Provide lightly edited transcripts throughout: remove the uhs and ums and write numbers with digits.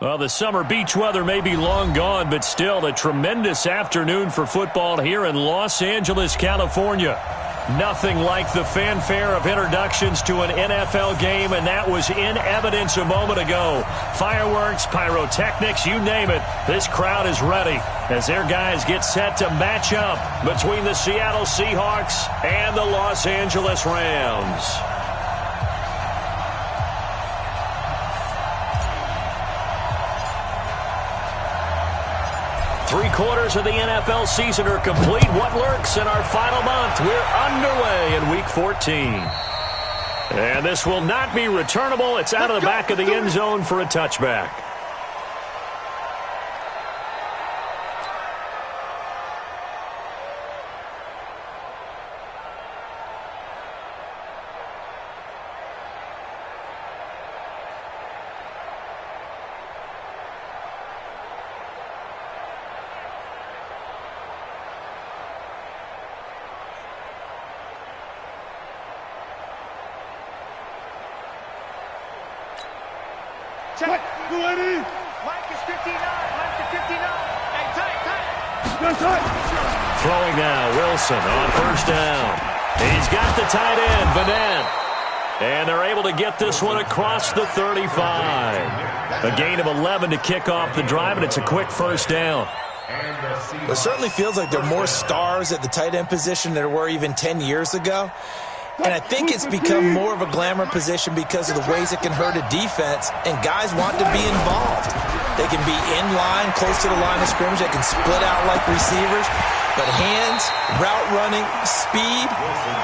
Well, the summer beach weather may be long gone, but still a tremendous afternoon for football here in Los Angeles, California. Nothing like the fanfare of introductions to an NFL game, and that was in evidence a moment ago. Fireworks, pyrotechnics, you name it. This crowd is ready as their guys get set to match up between the Seattle Seahawks and the Los Angeles Rams. Three-quarters of the NFL season are complete. What lurks in our final month? We're underway in Week 14. And this will not be returnable. It's out of the back of the end zone for a touchback. Check. Ready. Mike is 59. Mike is 59. Hey, tight. Throwing now, Wilson on first down. He's got the tight end, Vanette. And they're able to get this one across the 35. A gain of 11 to kick off the drive, and it's a quick first down. It certainly feels like there are more stars at the tight end position than there were even 10 years ago. And I think it's become more of a glamour position because of the ways it can hurt a defense, and guys want to be involved. They can be in line, close to the line of scrimmage. They can split out like receivers. But hands, route running, speed,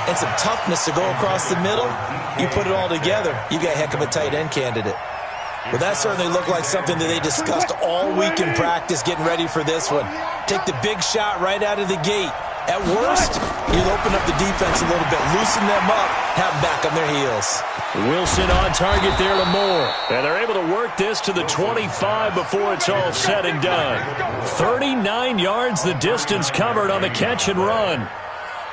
and some toughness to go across the middle, you put it all together, you got a heck of a tight end candidate. Well, that certainly looked like something that they discussed all week in practice getting ready for this one. Take the big shot right out of the gate. At worst, you'll open up the defense a little bit, loosen them up, have them back on their heels. Wilson on target there to Moore. And they're able to work this to the 25 before it's all said and done. 39 yards the distance covered on the catch and run.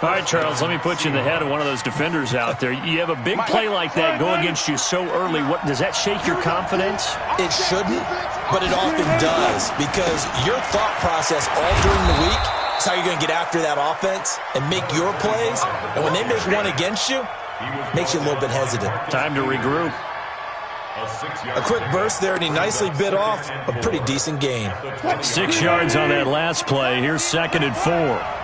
All right, Charles, let me put you in the head of one of those defenders out there. You have a big play like that go against you so early. What does that shake your confidence? It shouldn't, but it often does, because your thought process all during the week is how you're going to get after that offense and make your plays. And when they make one against you, it makes you a little bit hesitant. Time to regroup. A quick burst there, and he nicely bit off a pretty decent gain. 6 yards on that last play. Here's 2nd and 4.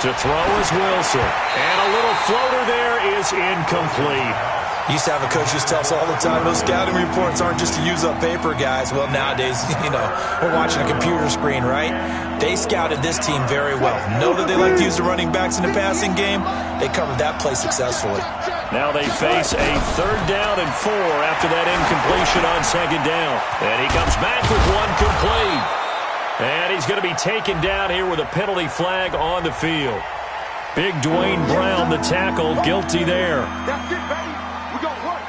To throw is Wilson. And a little floater there is incomplete. Used to have a coach used to tell us all the time, those scouting reports aren't just to use up paper, guys. Well, nowadays, we're watching a computer screen, right? They scouted this team very well. Know that they like to use the running backs in the passing game. They covered that play successfully. Now they face a 3rd down and 4 after that incompletion on 2nd down. And he comes back with one complete. And he's going to be taken down here with a penalty flag on the field. Big Dwayne Brown, the tackle, guilty there. That's it, baby. We got work.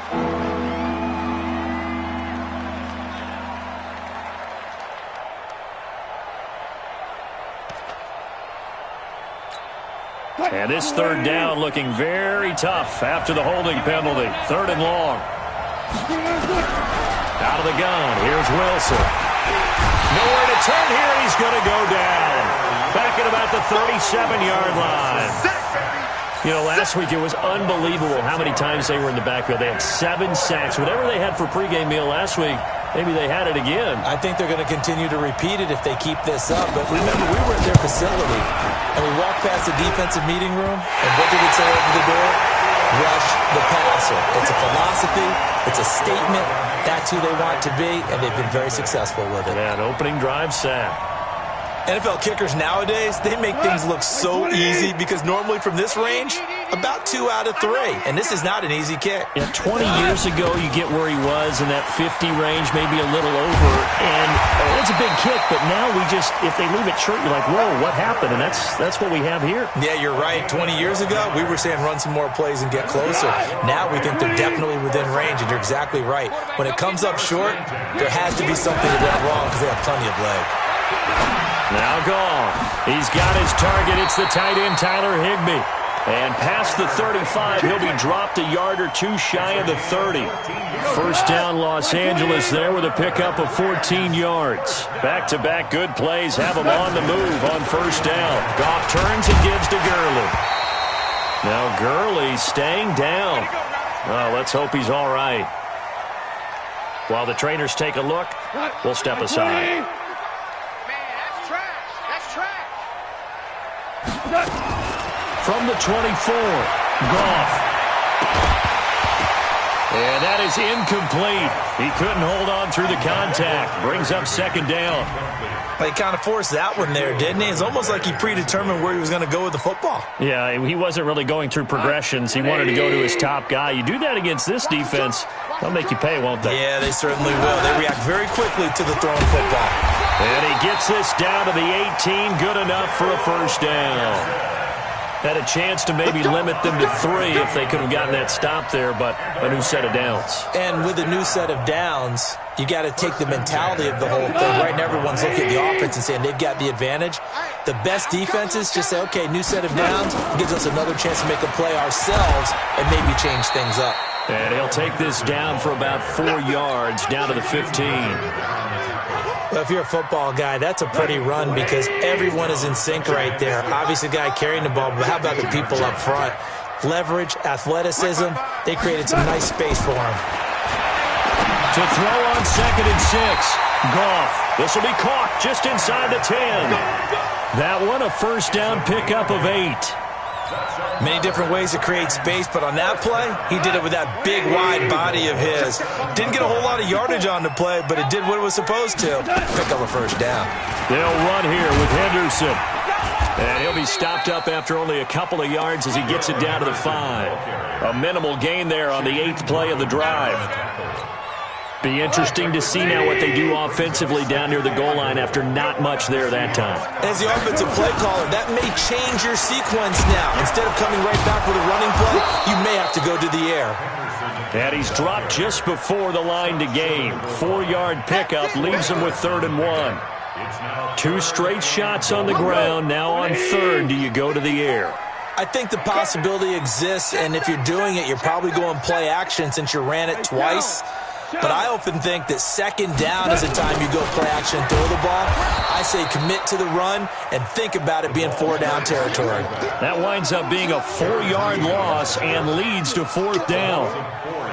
And this 3rd down looking very tough after the holding penalty. 3rd and long. Out of the gun. Here's Wilson. Nowhere to turn here. He's going to go down. Back at about the 37-yard line. Last week it was unbelievable how many times they were in the backfield. They had 7 sacks. Whatever they had for pregame meal last week, maybe they had it again. I think they're going to continue to repeat it if they keep this up. But remember, we were at their facility, and we walked past the defensive meeting room, and what did it say over the door? Rush the passer. It's a philosophy. It's a statement. That's who they want to be, and they've been very successful with it. Yeah, an opening drive sack. NFL kickers nowadays, they make things look so easy because normally from this range, about 2 out of 3. And this is not an easy kick. Yeah, 20 years ago, you get where he was in that 50 range, maybe a little over. And it's a big kick, but now if they leave it short, you're like, whoa, what happened? And that's what we have here. Yeah, you're right. 20 years ago, we were saying run some more plays and get closer. Now we think they're definitely within range, and you're exactly right. When it comes up short, there has to be something that went wrong because they have plenty of leg. Now gone. He's got his target. It's the tight end, Tyler Higbee. And past the 35, he'll be dropped a yard or two shy of the 30. First down, Los Angeles there with a pickup of 14 yards. Back-to-back good plays have him on the move on first down. Goff turns and gives to Gurley. Now Gurley staying down. Well, let's hope he's all right. While the trainers take a look, we'll step aside. Man, that's trash. That's trash. From the 24, Goff. And that is incomplete. He couldn't hold on through the contact. Brings up second down. He kind of forced that one there, didn't he? It's almost like he predetermined where he was going to go with the football. Yeah, he wasn't really going through progressions. He wanted to go to his top guy. You do that against this defense, they'll make you pay, won't they? Yeah, they certainly will. They react very quickly to the thrown football. And he gets this down to the 18. Good enough for a first down. Had a chance to maybe limit them to 3 if they could have gotten that stop there, but a new set of downs. And with a new set of downs, you got to take the mentality of the whole thing. Right now, everyone's looking at the offense and saying they've got the advantage. The best defenses just say, okay, new set of downs. It gives us another chance to make a play ourselves and maybe change things up. And he'll take this down for about 4 yards, down to the 15. Well, if you're a football guy, that's a pretty run because everyone is in sync right there. Obviously, the guy carrying the ball, but how about the people up front? Leverage, athleticism, they created some nice space for him. To throw on 2nd and 6. Goff. This will be caught just inside the 10. That one, a first down pickup of 8. Many different ways to create space, but on that play, he did it with that big, wide body of his. Didn't get a whole lot of yardage on the play, but it did what it was supposed to. Pick up a first down. They'll run here with Henderson. And he'll be stopped up after only a couple of yards as he gets it down to the 5. A minimal gain there on the 8th play of the drive. Be interesting to see now what they do offensively down near the goal line after not much there that time. As the offensive play caller, that may change your sequence now. Instead of coming right back with a running play, you may have to go to the air. And he's dropped just before the line to gain. 4-yard pickup leaves him with 3rd and 1. 2 straight shots on the ground. Now on 3rd, do you go to the air? I think the possibility exists, and if you're doing it, you're probably going play action since you ran it twice. But I often think that 2nd down is the time you go play action and throw the ball. I say commit to the run and think about it being 4-down territory. That winds up being a 4-yard loss and leads to 4th down.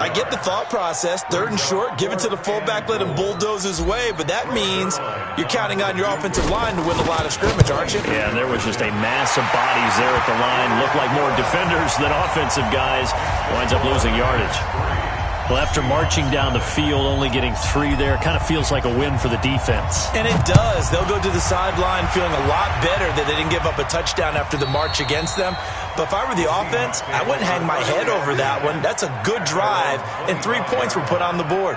I get the thought process. 3rd and short, give it to the fullback, let him bulldoze his way. But that means you're counting on your offensive line to win the line of scrimmage, aren't you? Yeah, and there was just a mass of bodies there at the line. Looked like more defenders than offensive guys. Winds up losing yardage. Well, after marching down the field, only getting 3 there, kind of feels like a win for the defense. And it does. They'll go to the sideline feeling a lot better that they didn't give up a touchdown after the march against them. But if I were the offense, I wouldn't hang my head over that one. That's a good drive, and 3 points were put on the board.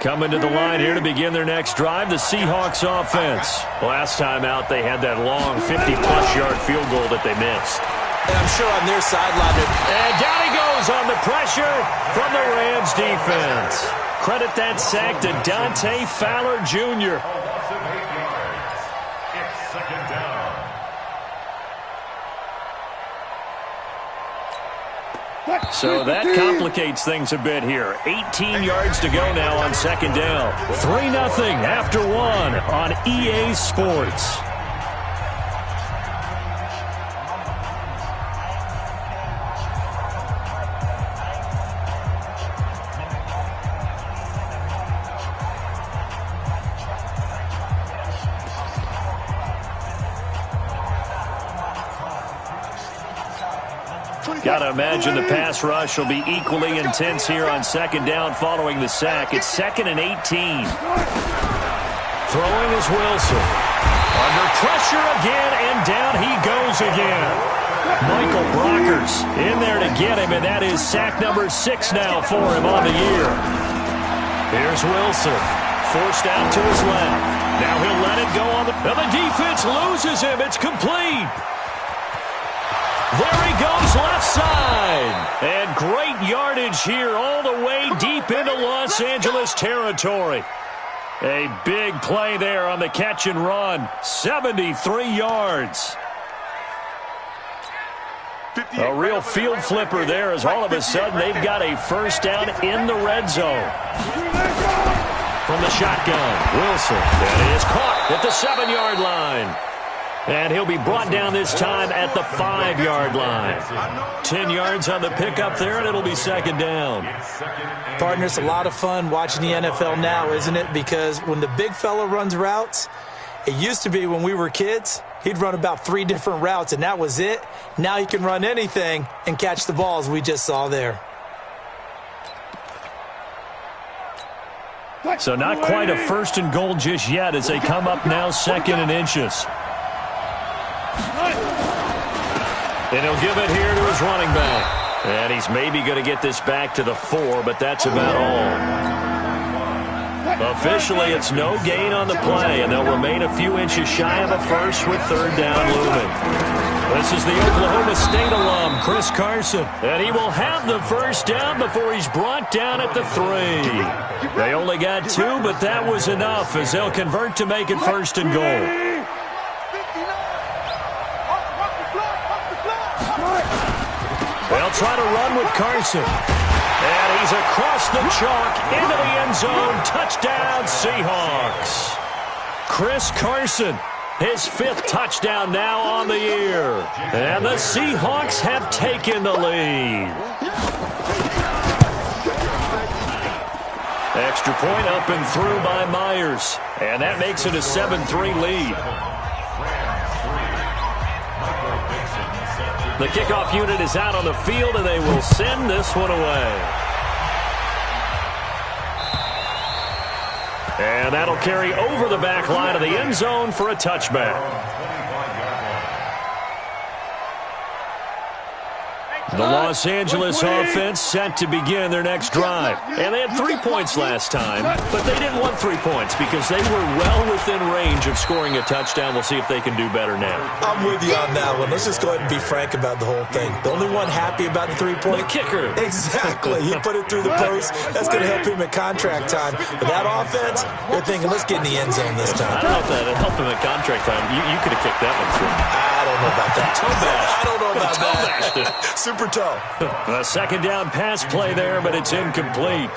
Coming to the line here to begin their next drive, the Seahawks offense. Last time out, they had that long 50-plus yard field goal that they missed. And I'm sure on their sideline. And down he goes on the pressure from the Rams defense. Credit that sack to Dante Fowler Jr. So that complicates things a bit here. 18 yards to go now on 2nd down. 3-0 after 1 on EA Sports. Got to imagine the pass rush will be equally intense here on 2nd down following the sack. It's 2nd and 18. Throwing is Wilson. Under pressure again, and down he goes again. Michael Brockers in there to get him, and that is sack number 6 now for him on the year. Here's Wilson. Forced out to his left. Now he'll let it go on the... And the defense loses him. It's complete. There he goes. left side. And great yardage here all the way deep into Los Angeles territory. A big play there on the catch and run. 73 yards. A real field flipper there as all of a sudden they've got a first down in the red zone. From the shotgun, Wilson. That is caught at the 7-yard line. And he'll be brought down this time at the 5-yard line. 10 yards on the pickup there, and it'll be second down. Partner, it's a lot of fun watching the NFL now, isn't it? Because when the big fella runs routes, it used to be when we were kids, he'd run about 3 different routes, and that was it. Now he can run anything and catch the balls we just saw there. So not quite a first and goal just yet as they come up now second and inches. And he'll give it here to his running back. And he's maybe going to get this back to the 4, but that's about all. Officially, it's no gain on the play, and they'll remain a few inches shy of a first with third down looming. This is the Oklahoma State alum, Chris Carson, and he will have the first down before he's brought down at the 3. They only got 2, but that was enough as they'll convert to make it first and goal. They'll try to run with Carson. And he's across the chalk into the end zone. Touchdown, Seahawks. Chris Carson, his 5th touchdown now on the year. And the Seahawks have taken the lead. Extra point up and through by Myers. And that makes it a 7-3 lead. The kickoff unit is out on the field, and they will send this one away. And that'll carry over the back line of the end zone for a touchback. The Los Angeles offense set to begin their next drive. And they had 3 points last time, but they didn't want 3 points because they were well within range of scoring a touchdown. We'll see if they can do better now. I'm with you on that one. Let's just go ahead and be frank about the whole thing. The only one happy about the 3-point? The kicker. Exactly. He put it through the post. That's going to help him at contract time. But that offense, they're thinking, let's get in the end zone this time. I don't know if that would help him at contract time. You could have kicked that one through. I don't know about that. Toe bash. I don't know about that. Super toe. A second down pass play there, but it's incomplete.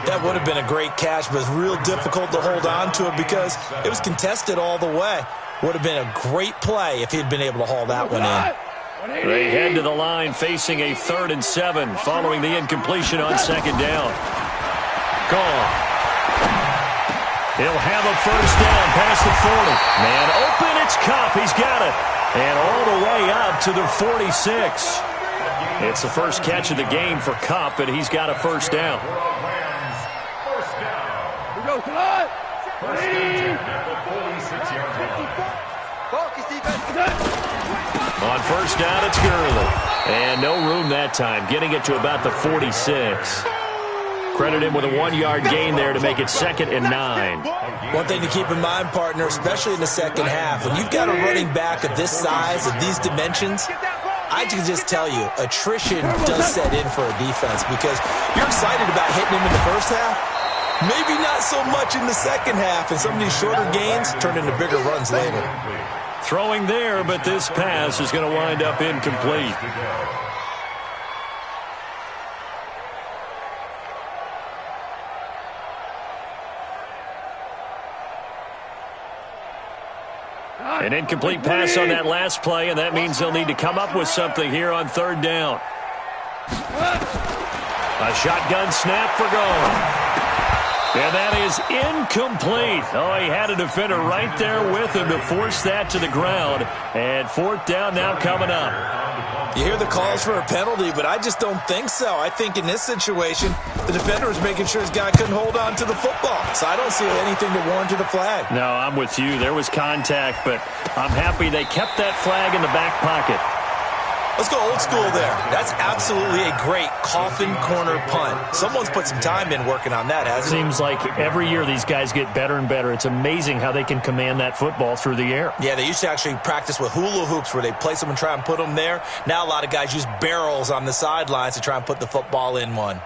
That would have been a great catch, but it's real difficult to hold on to it because it was contested all the way. Would have been a great play if he'd been able to haul that one in. They head to the line facing a 3rd and 7 following the incompletion on second down. Gone. He'll have a first down past the 40. Man open, it's Kupp. He's got it. And all the way up to the 46. It's the first catch of the game for Kupp, and he's got a first down. On first down, it's Gurley. And no room that time, getting it to about the 46. Credit him with a 1-yard gain there to make it 2nd and 9. One thing to keep in mind, partner, especially in the second half, when you've got a running back of this size, of these dimensions, I can just tell you, attrition does set in for a defense because you're excited about hitting him in the first half. Maybe not so much in the second half, and some of these shorter gains turn into bigger runs later. Throwing there, but this pass is going to wind up incomplete. An incomplete pass on that last play, and that means they'll need to come up with something here on 3rd down. A shotgun snap for Gone. And that is incomplete. Oh, he had a defender right there with him to force that to the ground. And 4th down now coming up. You hear the calls for a penalty, but I just don't think so. I think in this situation, the defender was making sure his guy couldn't hold on to the football. So I don't see anything to warrant a flag. No, I'm with you. There was contact, but I'm happy they kept that flag in the back pocket. Let's go old school there. That's absolutely a great coffin corner punt. Someone's put some time in working on that, hasn't it? Seems like every year these guys get better and better. It's amazing how they can command that football through the air. Yeah, they used to actually practice with hula hoops where they place them and try and put them there. Now a lot of guys use barrels on the sidelines to try and put the football in one.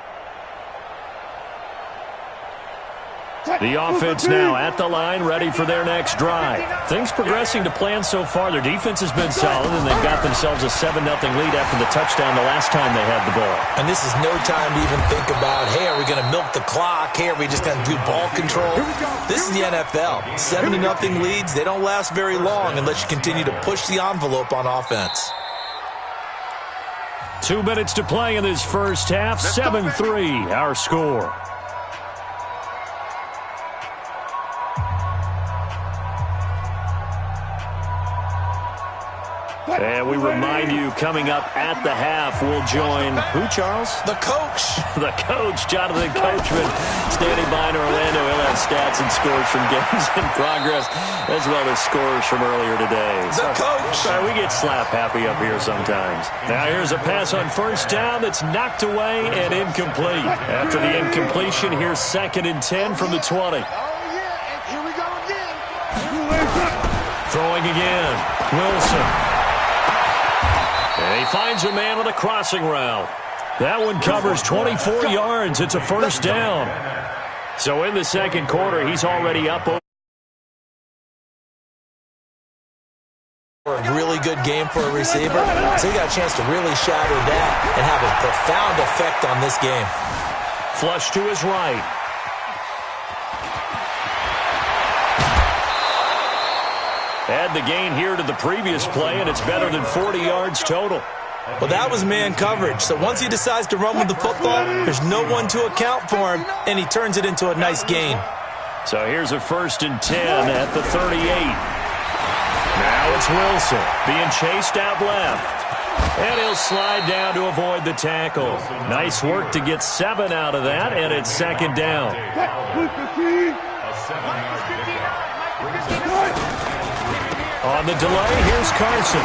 The offense now at the line, ready for their next drive. Things progressing to plan so far. Their defense has been solid, and they've got themselves a 7-0 lead after the touchdown the last time they had the ball. And this is no time to even think about, hey, are we going to milk the clock? Hey, are we just going to do ball control? This is the NFL. 70-0 leads, they don't last very long unless you continue to push the envelope on offense. 2 minutes to play in this first half. 7-3, our score. And we remind you, coming up at the half, we'll join who, Charles? The coach. The coach, Jonathan Coachman, standing by in Orlando. He'll have stats and scores from games in progress, as well as scores from earlier today. The coach. We get slap happy up here sometimes. Now here's a pass on first down that's knocked away and incomplete. After the incompletion, here's 2nd and 10 from the 20. Oh, yeah, and here we go again. Throwing again, Wilson. And he finds a man on the crossing route. That one covers 24 yards. It's a first down. So in the second quarter, he's already up. A really good game for a receiver. So he got a chance to really shatter that and have a profound effect on this game. Flush to his right. Add the gain here to the previous play, and it's better than 40 yards total. Well, that was man coverage. So once he decides to run with the football, there's no one to account for him, and he turns it into a nice gain. So here's a 1st and 10 at the 38. Now it's Wilson being chased out left. And he'll slide down to avoid the tackle. Nice work to get 7 out of that, and it's 2nd down. On the delay, here's Carson.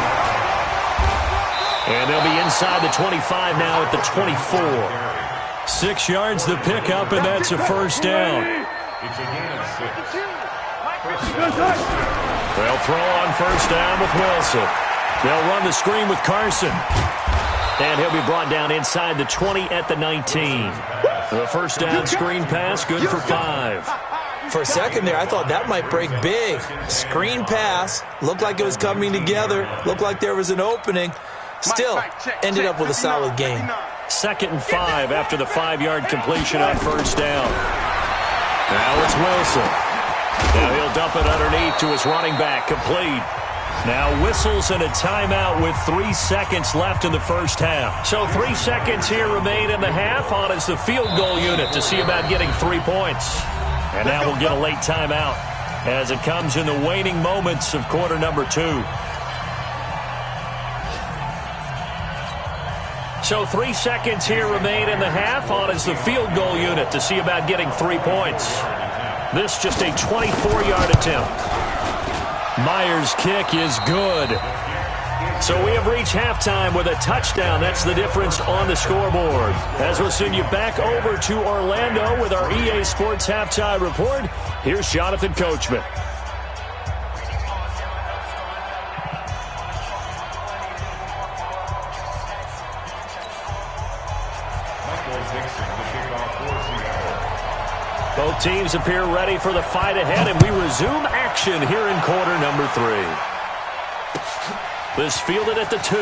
And they'll be inside the 25 now at the 24. 6 yards the pickup, and that's a first down. They'll throw on first down with Wilson. They'll run the screen with Carson. And he'll be brought down inside the 20 at the 19. The first down screen pass, good for 5. For a second there, I thought that might break big. Screen pass, looked like it was coming together, looked like there was an opening. Still, ended up with a solid game. 2nd and 5 after the 5-yard completion on first down. Now it's Wilson. Now he'll dump it underneath to his running back, complete. Now whistles and a timeout with 3 seconds left in the first half. So 3 seconds here remain in the half on as the field goal unit to see about getting 3 points. And now we'll get a late timeout as it comes in the waning moments of quarter number 2. So 3 seconds here remain in the half on as the field goal unit to see about getting 3 points. This just a 24-yard attempt. Myers' kick is good. So we have reached halftime with a touchdown. That's the difference on the scoreboard. As we'll send you back over to Orlando with our EA Sports Halftime Report, here's Jonathan Coachman. Both teams appear ready for the fight ahead, and we resume action here in quarter number 3. This fielded at the 2.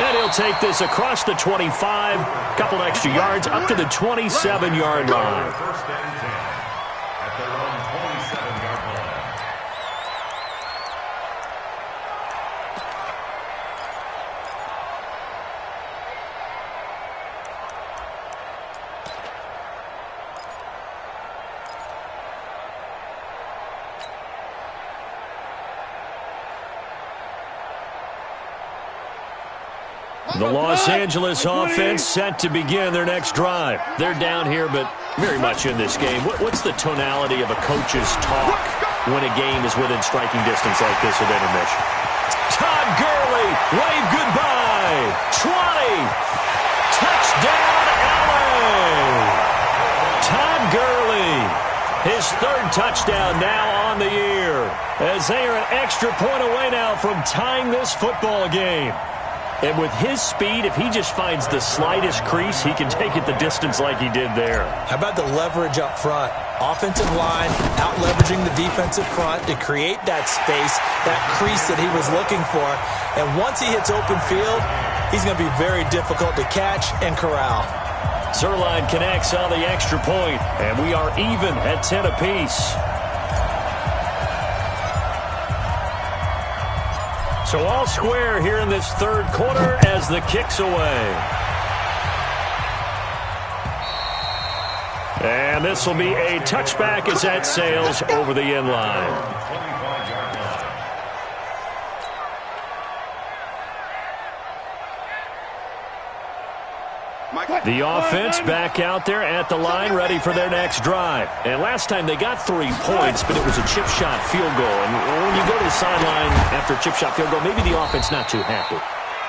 And he'll take this across the 25. Couple extra yards up to the 27-yard line. The Los Angeles offense set to begin their next drive. They're down here, but very much in this game. What's the tonality of a coach's talk when a game is within striking distance like this at intermission? Todd Gurley, wave goodbye. 20. Touchdown, LA. Todd Gurley, his third touchdown now on the year, as they are an extra point away now from tying this football game. And with his speed, if he just finds the slightest crease, he can take it the distance like he did there. How about the leverage up front? Offensive line out-leveraging the defensive front to create that space, that crease that he was looking for. And once he hits open field, he's going to be very difficult to catch and corral. Zerline connects on the extra point, and we are even at 10 apiece. So all square here in this third quarter as the kick's away. And this will be a touchback as that sails over the end line. The offense back out there at the line, ready for their next drive. And last time they got 3 points, but it was a chip shot field goal. And when you go to the sideline after a chip shot field goal, maybe the offense not too happy.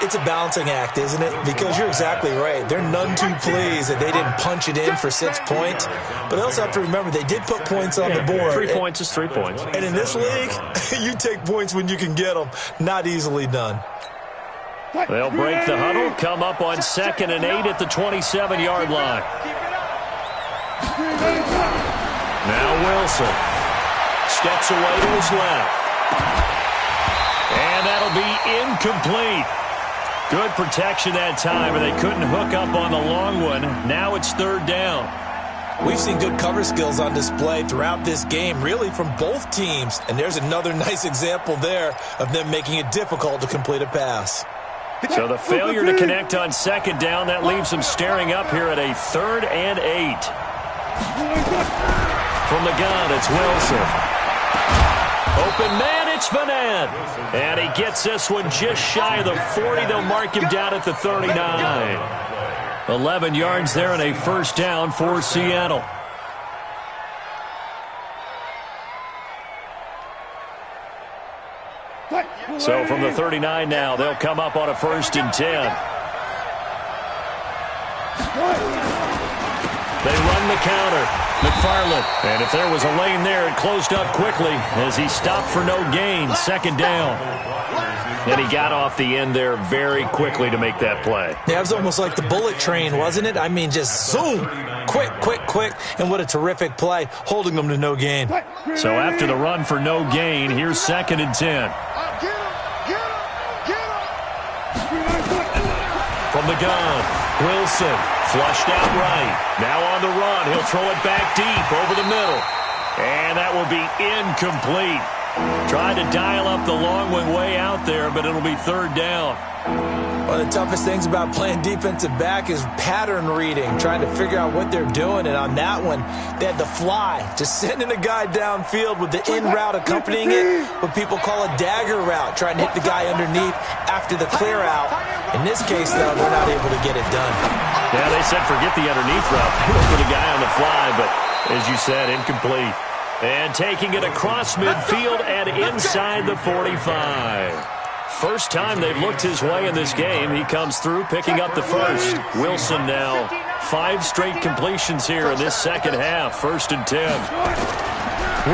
It's a balancing act, isn't it? Because you're exactly right. They're none too pleased that they didn't punch it in for 6 points. But they also have to remember they did put points on the board. 3 points is 3 points. And in this league, you take points when you can get them. Not easily done. They'll break the huddle, come up on 2nd and 8 at the 27-yard line. Now Wilson steps away to his left. And that'll be incomplete. Good protection that time, and they couldn't hook up on the long one. Now it's 3rd down. We've seen good cover skills on display throughout this game, really from both teams. And there's another nice example there of them making it difficult to complete a pass. So the failure to connect on 2nd down, that leaves them staring up here at a 3rd and 8. From the gun, it's Wilson. Open man, it's Vanette. And he gets this one just shy of the 40. They'll mark him down at the 39. 11 yards there and a 1st down for Seattle. So from the 39 now, they'll come up on a 1st and 10. They run the counter. McFarland. And if there was a lane there, it closed up quickly as he stopped for no gain. 2nd down. And he got off the end there very quickly to make that play. Yeah, it was almost like the bullet train, wasn't it? I mean, just zoom. Quick, quick, quick. And what a terrific play, holding them to no gain. So after the run for no gain, here's 2nd and 10. From the gun, Wilson flushed out right. Now on the run, he'll throw it back deep over the middle. And that will be incomplete. Tried to dial up the long one way out there, but it'll be 3rd down. One of the toughest things about playing defensive back is pattern reading, trying to figure out what they're doing. And on that one, they had the fly, just sending a guy downfield with the in route accompanying it, what people call a dagger route, trying to hit the guy underneath after the clear out. In this case, though, they're not able to get it done. Yeah, they said forget the underneath route. They went for the guy on the fly, but as you said, incomplete. And taking it across midfield and inside the 45. First time they've looked his way in this game. He comes through, picking up the 1st. Wilson now 5 straight completions here in this 2nd half. 1st and 10.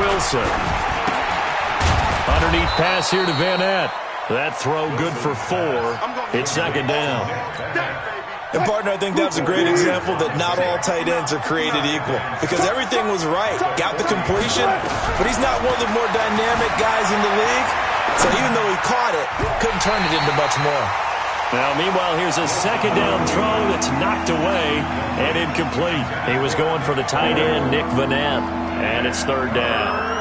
Wilson. Underneath pass here to Vanette. That throw good for 4. It's 2nd down. And, partner, I think that was a great example that not all tight ends are created equal. Because everything was right. Got the completion, but he's not one of the more dynamic guys in the league. So even though he caught it, couldn't turn it into much more. Now, meanwhile, here's a 2nd down throw that's knocked away and incomplete. He was going for the tight end, Nick Vanette, and it's 3rd down.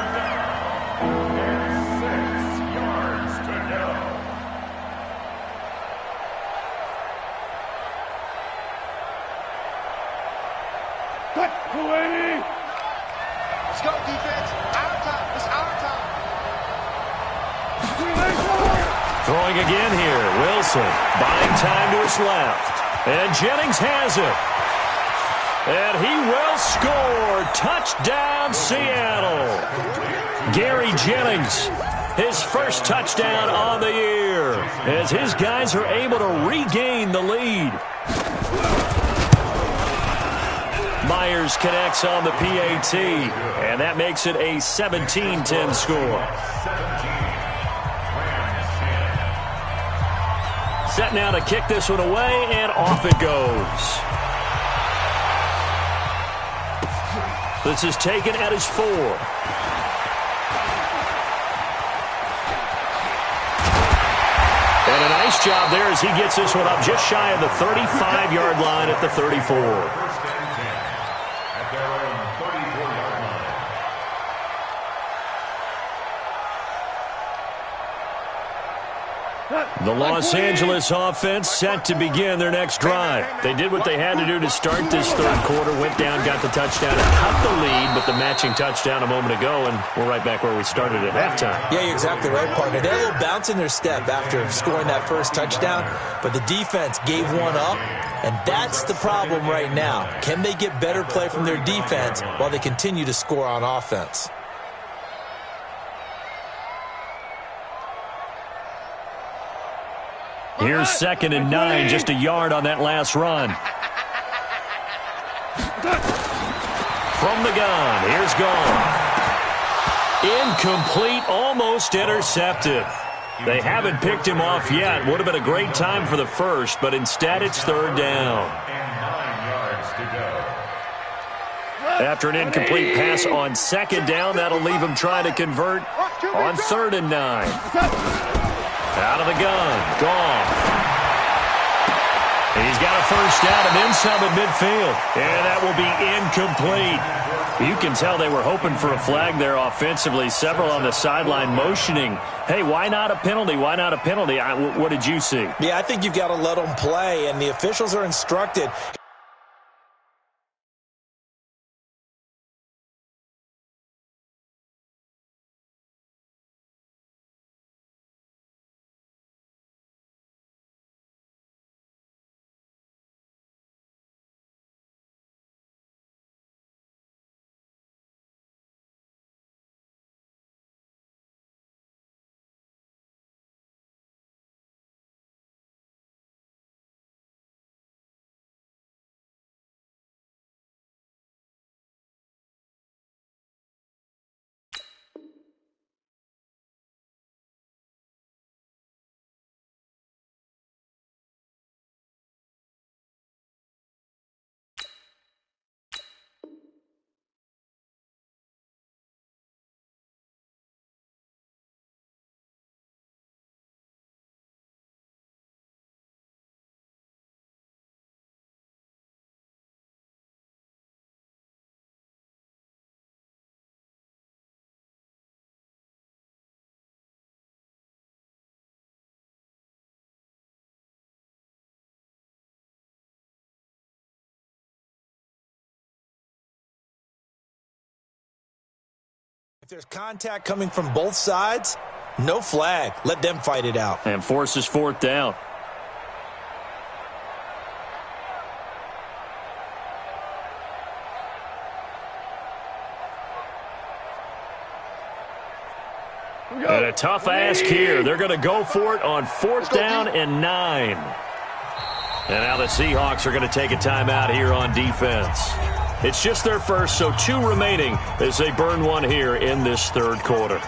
Let's go, defense. Our time. It's our time. Throwing again here. Wilson buying time to his left. And Jennings has it. And he will score. Touchdown, Seattle. Gary Jennings his first touchdown on the year, as his guys are able to regain the lead. Myers connects on the PAT, and that makes it a 17-10 score. Set now to kick this one away, and off it goes. This is taken at his 4. And a nice job there as he gets this one up just shy of the 35-yard line at the 34. The Los Angeles offense set to begin their next drive. They did what they had to do to start this third quarter, went down, got the touchdown, and cut the lead with the matching touchdown a moment ago, and we're right back where we started at halftime. Yeah, you're exactly right, partner. They had a little bounce in their step after scoring that first touchdown, but the defense gave one up, and that's the problem right now. Can they get better play from their defense while they continue to score on offense? Here's 2nd and 9, just a yard on that last run. From the gun, here's Goff. Incomplete, almost intercepted. They haven't picked him off yet. Would have been a great time for the first, but instead it's 3rd down. After an incomplete pass on 2nd down, that'll leave him trying to convert on 3rd and 9. Out of the gun, Goff. He's got a first down and then some at midfield. And that will be incomplete. You can tell they were hoping for a flag there offensively. Several on the sideline motioning, hey, why not a penalty? Why not a penalty? What did you see? Yeah, I think you've got to let them play, and the officials are instructed. If there's contact coming from both sides, no flag. Let them fight it out. And forces 4th down. And a tough ask here. They're going to go for it on 4th down and 9. And now the Seahawks are going to take a timeout here on defense. It's just their first, so 2 remaining as they burn one here in this third quarter.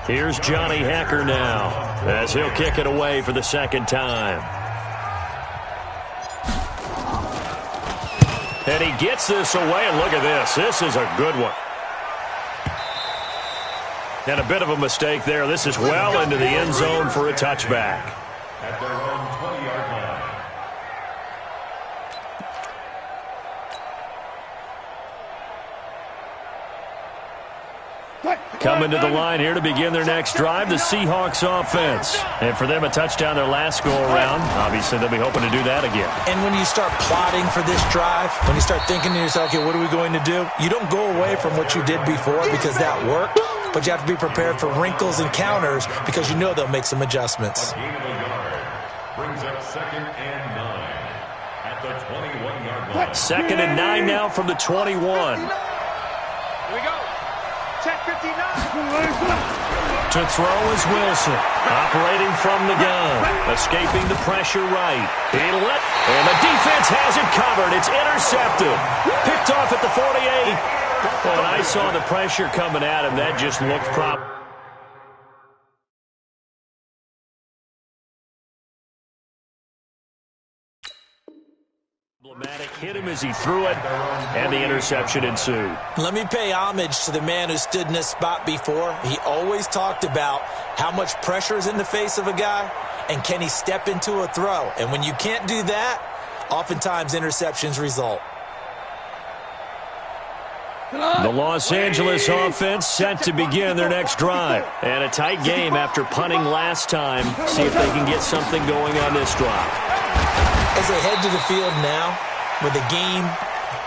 Here's Johnny Hacker now as he'll kick it away for the 2nd time. And he gets this away, and look at this. This is a good one. And a bit of a mistake there. This is well into the end zone for a touchback. At their own 20-yard line. Coming to the line here to begin their next drive, the Seahawks offense. And for them, a touchdown their last go-around. Obviously, they'll be hoping to do that again. And when you start plotting for this drive, when you start thinking to yourself, okay, what are we going to do? You don't go away from what you did before because that worked. but you have to be prepared for wrinkles and counters because you know they'll make some adjustments. A gain of a yard brings up 2nd and 9 at the 21-yard line. 2nd and 9 now from the 21. Here we go. Check 59. To throw is Wilson, operating from the gun, escaping the pressure right. He'll let, and the defense has it covered. It's intercepted. Picked off at the 48. When I saw the pressure coming at him, that just looked proper. Hit him as he threw it, and the interception ensued. Let me pay homage to the man who stood in this spot before. He always talked about how much pressure is in the face of a guy, and can he step into a throw. And when you can't do that, oftentimes interceptions result. The Los Angeles offense set to begin their next drive. And a tight game after punting last time. See if they can get something going on this drive. As they head to the field now, with the game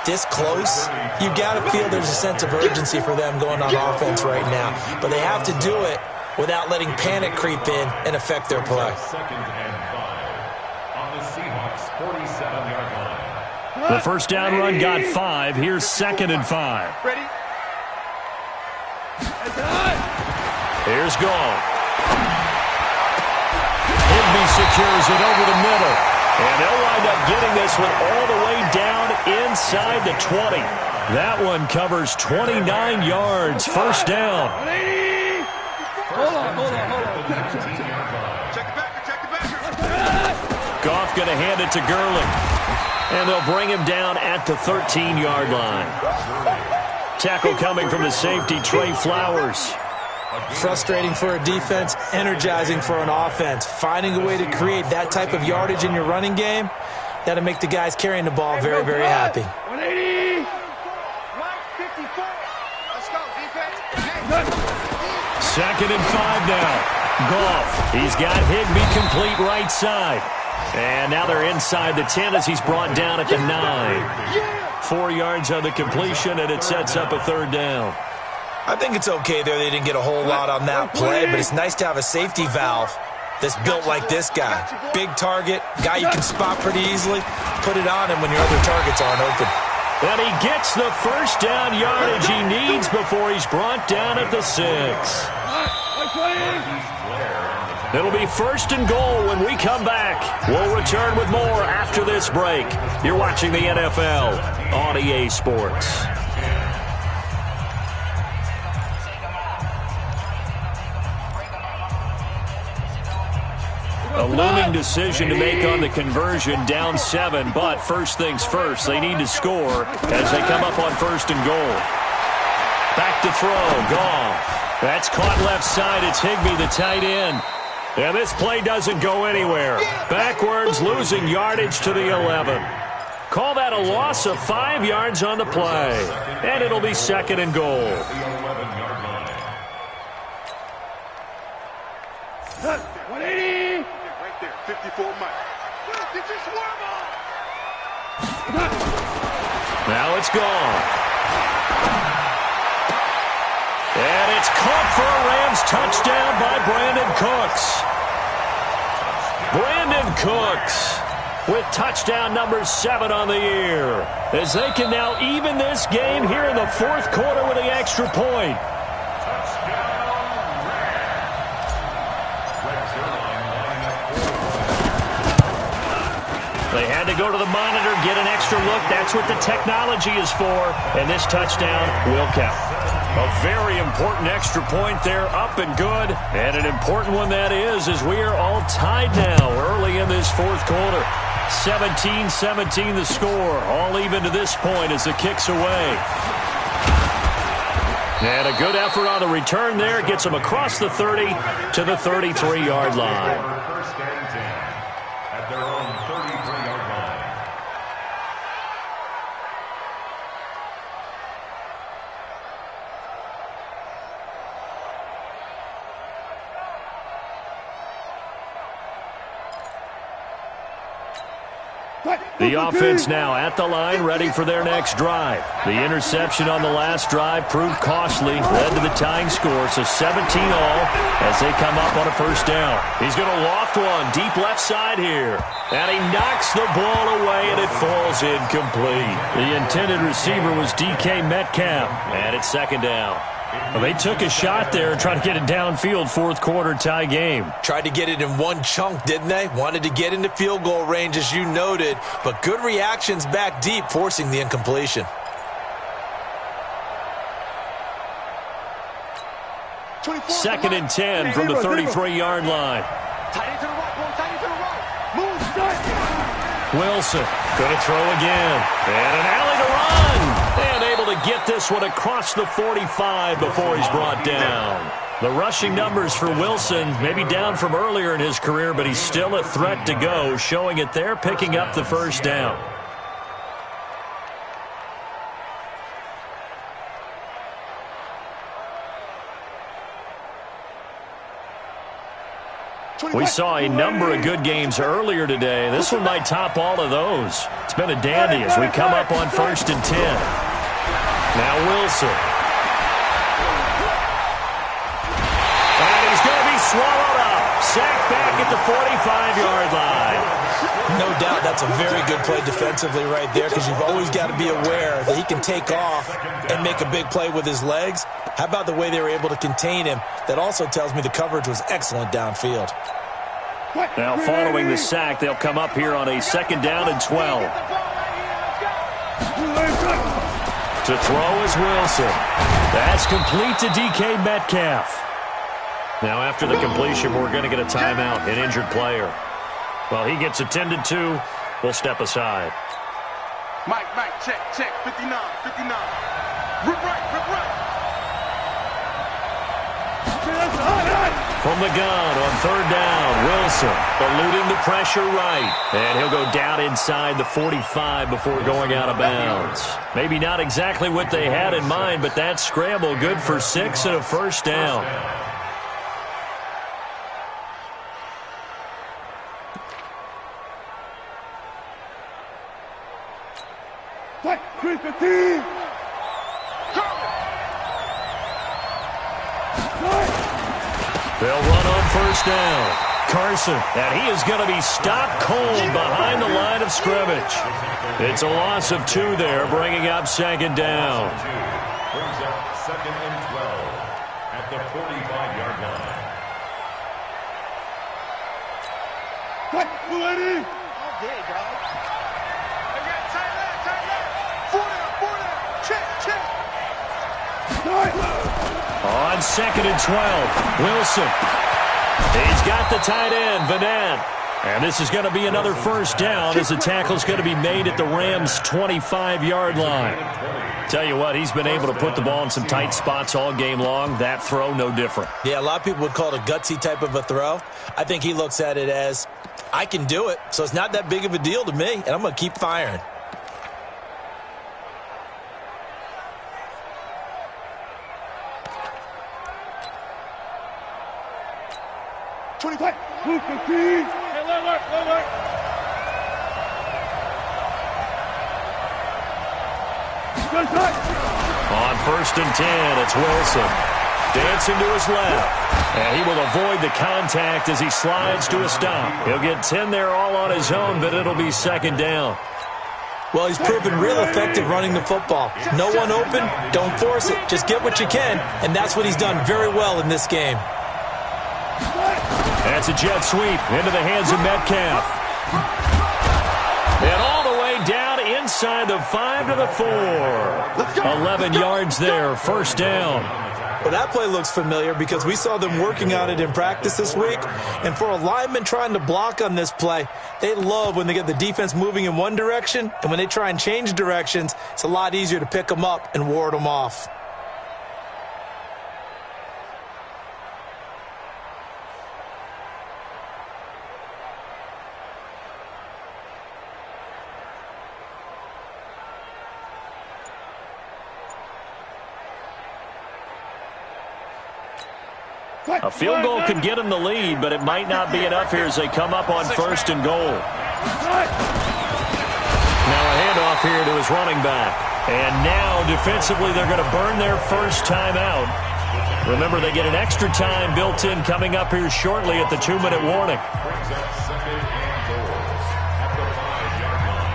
this close, you got to feel there's a sense of urgency for them going on offense right now. But they have to do it without letting panic creep in and affect their play. 2nd and 5 on the Seahawks 47-yard line. The first down run got 5. Here's 2nd and 5. Ready? Here's Goff. Higbee secures it over the middle. And they'll wind up getting this one all the way down inside the 20. That one covers 29 yards. First down. Hold on. Check the backer. Goff going to hand it to Gurley. And they'll bring him down at the 13-yard line. Tackle coming from the safety, Trey Flowers. Frustrating for a defense, energizing for an offense. Finding a way to create that type of yardage in your running game, that'll make the guys carrying the ball very, very happy. 180. Right 54. Let's go, defense. 2nd and 5 now. Goff. He's got Higbee complete right side. And now they're inside the 10 as he's brought down at the 9. 4 yards on the completion, and it sets up a 3rd down. I think it's okay there. They didn't get a whole lot on that play, but it's nice to have a safety valve that's built like this guy. Big target, guy you can spot pretty easily. Put it on him when your other targets aren't open. And he gets the first down yardage he needs before he's brought down at the 6. It'll be 1st and goal when we come back. We'll return with more after this break. You're watching the NFL on EA Sports. A looming decision to make on the conversion, down 7, but first things first, they need to score as they come up on 1st and goal. Back to throw, Goff. That's caught left side, it's Higbee, the tight end. And this play doesn't go anywhere. Backwards, losing yardage to the 11. Call that a loss of 5 yards on the play. And it'll be 2nd and goal. 180. Right there, 54 Mike. Get your swarm on. Now it's gone. And it's caught for a Rams touchdown by Brandon Cooks. Brandon Cooks with touchdown number 7 on the year, as they can now even this game here in the 4th quarter with the extra point. They had to go to the monitor, get an extra look. That's what the technology is for, and this touchdown will count. A very important extra point there, up and good, and an important one that is, as we are all tied now early in this 4th quarter. 17-17 the score, all even to this point as the kick's away. And a good effort on the return there, gets them across the 30 to the 33-yard line. First and 10 at their own 33-yard line. The offense now at the line, ready for their next drive. The interception on the last drive proved costly, led to the tying score, so 17-all as they come up on a first down. He's going to loft one deep left side here. And he knocks the ball away, and it falls incomplete. The intended receiver was DK Metcalf, and it's second down. Well, they took a shot there and tried to get it downfield, fourth quarter tie game. Tried to get it in one chunk, didn't they? Wanted to get into field goal range, as you noted, but good reactions back deep, forcing the incompletion. Second and 10 from the 33-yard line. Wilson going to throw again. And an alley to run. And able to get this one across the 45 before he's brought down. The rushing numbers for Wilson maybe down from earlier in his career, but he's still a threat to go, showing it there, picking up the first down. We saw a number of good games earlier today. This one might top all of those. It's been a dandy as we come up on first and 10. Now Wilson. And he's going to be swallowed up. Sacked back at the 45-yard line. No doubt that's a very good play defensively right there, because you've always got to be aware that he can take off and make a big play with his legs. How about the way they were able to contain him? That also tells me the coverage was excellent downfield. Now following the sack, they'll come up here on a second down and 12. To throw is Wilson. That's complete to DK Metcalf. Now after the completion, we're going to get a timeout, an injured player. Well, he gets attended to. We'll step aside. Mike, check, 59. Rip right. From the gun on third down, Wilson eluding the pressure right. And he'll go down inside the 45 before going out of bounds. Maybe not exactly what they had in mind, but that scramble good for 6 and a first down. They'll run on first down. Carson, and he is going to be stopped cold behind the line of scrimmage. It's a loss of 2 there, bringing up second down. Brings up second and 12 at the 45-yard line. What? Ready? Okay, dog. Tight left. 4 down. Check. On second and 12, Wilson. He's got the tight end, Vanette. And this is going to be another first down as the tackle's going to be made at the Rams' 25-yard line. Tell you what, he's been able to put the ball in some tight spots all game long. That throw, no different. Yeah, a lot of people would call it a gutsy type of a throw. I think he looks at it as, I can do it, so it's not that big of a deal to me, and I'm going to keep firing. On first and 10, it's Wilson. Dancing to his left. And he will avoid the contact as he slides to a stop. He'll get 10 there all on his own, but it'll be second down. Well, he's proven real effective running the football. No one open, don't force it. Just get what you can, and that's what he's done very well in this game. That's a jet sweep into the hands of Metcalf. And all the way down inside the 5 to the 4. 11 yards there, first down. Well, that play looks familiar because we saw them working on it in practice this week. And for a lineman trying to block on this play, they love when they get the defense moving in one direction. And when they try and change directions, it's a lot easier to pick them up and ward them off. A field goal could get them the lead, but it might not be enough here as they come up on first and goal. Now a handoff here to his running back. And now defensively they're going to burn their first timeout. Remember, they get an extra time built in coming up here shortly at the 2-minute warning. Brings up 2nd and goal at the 5-yard line.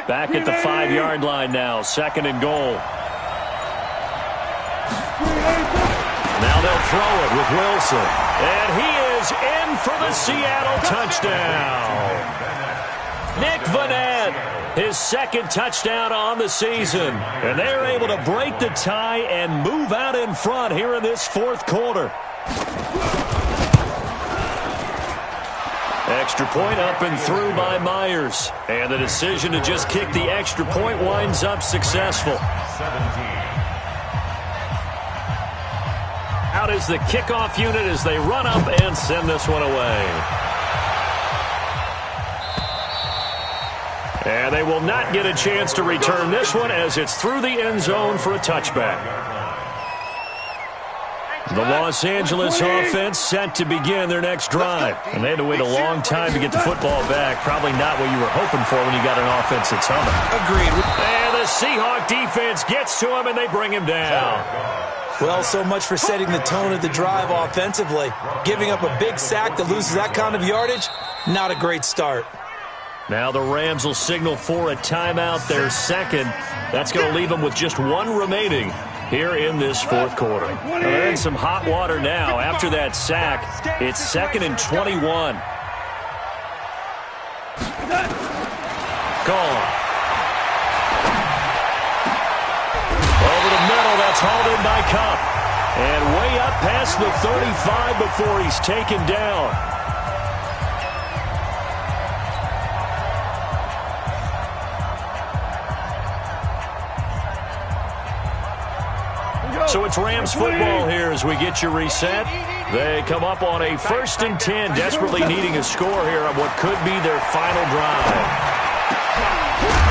Back at the 5-yard line now, 2nd and goal. Now they'll throw it with Wilson. And he is in for the Seattle touchdown. Nick Vanette, his 2nd touchdown on the season. And they're able to break the tie and move out in front here in this 4th quarter. Extra point up and through by Myers. And the decision to just kick the extra point winds up successful. 17. Out is the kickoff unit as they run up and send this one away. And they will not get a chance to return this one as it's through the end zone for a touchback. The Los Angeles offense set to begin their next drive. And they had to wait a long time to get the football back. Probably not what you were hoping for when you got an offense that's humming. Agreed. And the Seahawk defense gets to him, and they bring him down. Well, so much for setting the tone of the drive offensively. Giving up a big sack that loses that kind of yardage, not a great start. Now the Rams will signal for a timeout, their 2nd. That's going to leave them with just 1 remaining here in this 4th quarter. Well, they're in some hot water now. After that sack, it's 2nd and 21. Gone. Over the middle, that's hauled in by Kupp. And way up past the 35 before he's taken down. So it's Rams football here as we get you reset. They come up on a 1st and 10, desperately needing a score here on what could be their final drive.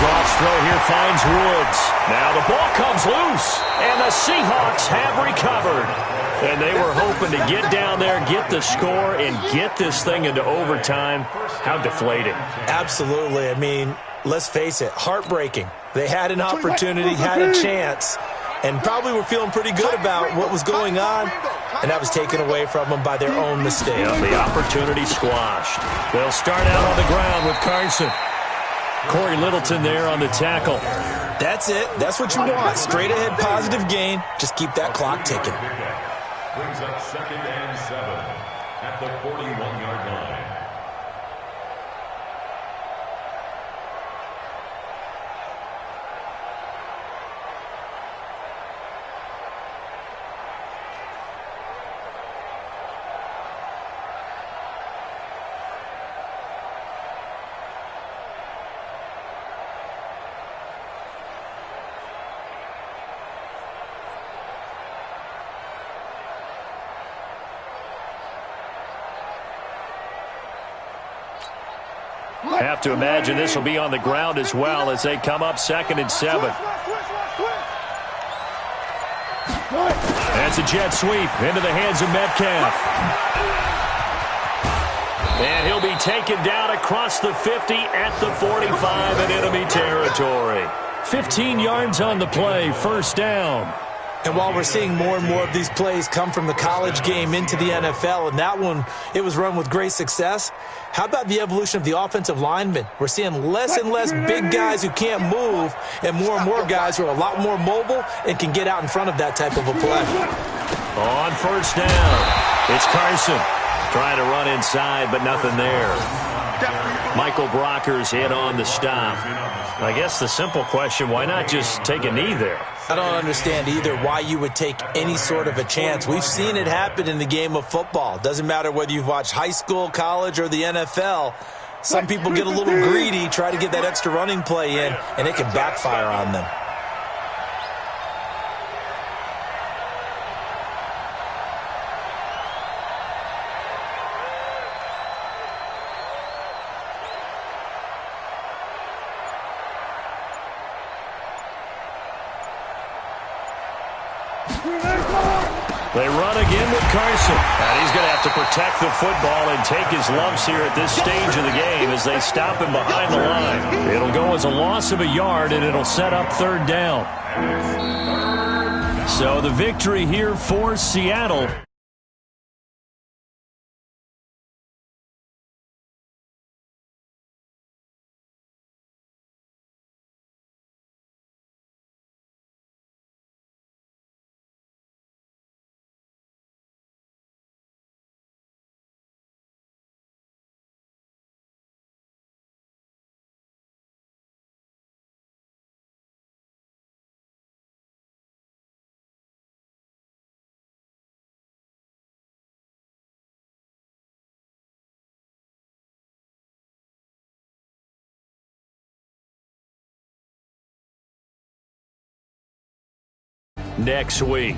Goff's throw here finds Woods. Now the ball comes loose, and the Seahawks have recovered. And they were hoping to get down there, get the score, and get this thing into overtime. How deflating. Absolutely. I mean, let's face it, heartbreaking. They had an opportunity, had a chance, and probably were feeling pretty good about what was going on, and that was taken away from them by their own mistake. Yeah, the opportunity squashed. They'll start out on the ground with Carson. Corey Littleton there on the tackle. That's it. That's what you want. Straight ahead positive gain. Just keep that clock ticking. Brings up 2nd and 7 at the 41-yard line. Have to imagine this will be on the ground as well as they come up 2nd and 7. That's a jet sweep into the hands of Metcalf. And he'll be taken down across the 50 at the 45 in enemy territory. 15 yards on the play, first down. And while we're seeing more and more of these plays come from the college game into the NFL, and that one, it was run with great success, how about the evolution of the offensive linemen? We're seeing less and less big guys who can't move and more guys who are a lot more mobile and can get out in front of that type of a play. On first down, it's Carson trying to run inside, but nothing there. Michael Brocker's hit on the stop. I guess the simple question, why not just take a knee there? I don't understand either why you would take any sort of a chance. We've seen it happen in the game of football. Doesn't matter whether you've watched high school, college, or the NFL. Some people get a little greedy, try to get that extra running play in, and it can backfire on them. They run again with Carson. And he's going to have to protect the football and take his lumps here at this stage of the game as they stop him behind the line. It'll go as a loss of a yard, and it'll set up third down. So the victory here for Seattle. Next week.